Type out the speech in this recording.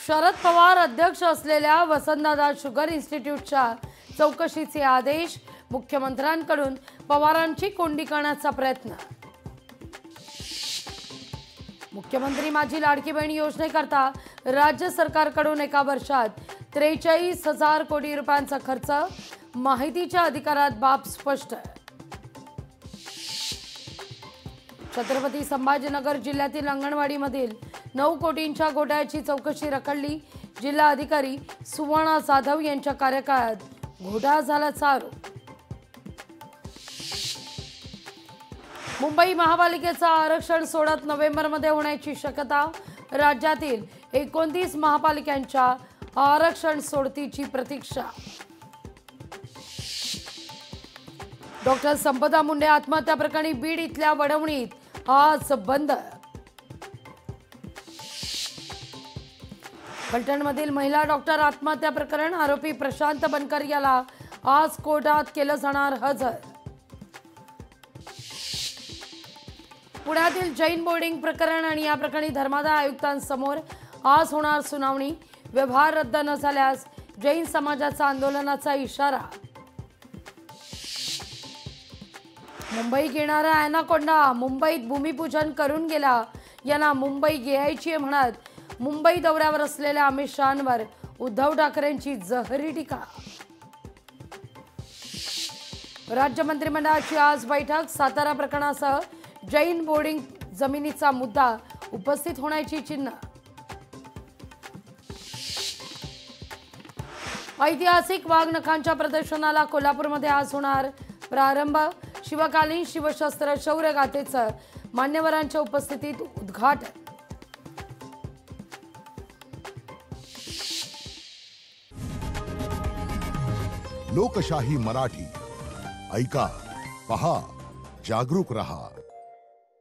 शरद पवार अध्यक्ष असलेल्या वसंतदादा शुगर इन्स्टिट्यूटच्या चौकशीचे आदेश। मुख्यमंत्र्यांकडून पवारांची कोंडी करण्याचा प्रयत्न। मुख्यमंत्री माझी लाडकी बहीण योजनेकरता राज्य सरकारकडून एका वर्षात 43,000 कोटी रुपयांचा खर्च। माहितीच्या अधिकारात बाब स्पष्ट। छत्रपती संभाजीनगर जिल्ह्यातील अंगणवाडीमधील 9 कोटींच्या घोटाळ्याची चौकशी रखडली। जिल्हा अधिकारी सुवर्णा जाधव यांच्या कार्यकाळात घोटाळा झाल्याचा आरोप। मुंबई महापालिकेचा आरक्षण सोडत नोव्हेंबरमध्ये होण्याची शक्यता। राज्यातील 29 महापालिकांच्या आरक्षण सोडतीची प्रतीक्षा। डॉक्टर संपदा मुंडे आत्महत्या प्रकरणी बीड इथल्या वडवणीत आज बंद। फलटणमधील महिला डॉक्टर आत्महत्या प्रकरण आरोपी प्रशांत बनकर याला आज कोर्टात केलं जाणार हजर। पुण्यातील जैन बोर्डिंग प्रकरण आणि या प्रकरणी धर्मादाय आयुक्तांसमोर आज होणार सुनावणी। व्यवहार रद्द न झाल्यास जैन समाजाचा आंदोलनाचा इशारा। मुंबई घेणारा ॲनाकोंडा मुंबईत भूमिपूजन करून गेला। यांना मुंबई घ्यायची म्हणत मुंबई दौऱ्यावर असलेल्या अमित शहांवर उद्धव ठाकरेंची जहरी टीका। राज्य मंत्रिमंडळाची आज बैठक। सातारा प्रकरणासह जैन बोर्डिंग जमिनीचा मुद्दा उपस्थित होण्याची चिन्ह। ऐतिहासिक वाघनखांच्या प्रदर्शनाला कोल्हापूरमध्ये आज होणार प्रारंभ। शिवकालीन शिवशस्त्र शौर्य गाथेचं मान्यवरांच्या उपस्थितीत उद्घाटन। लोकशाही मराठी ऐका, पहा, जागरूक रहा।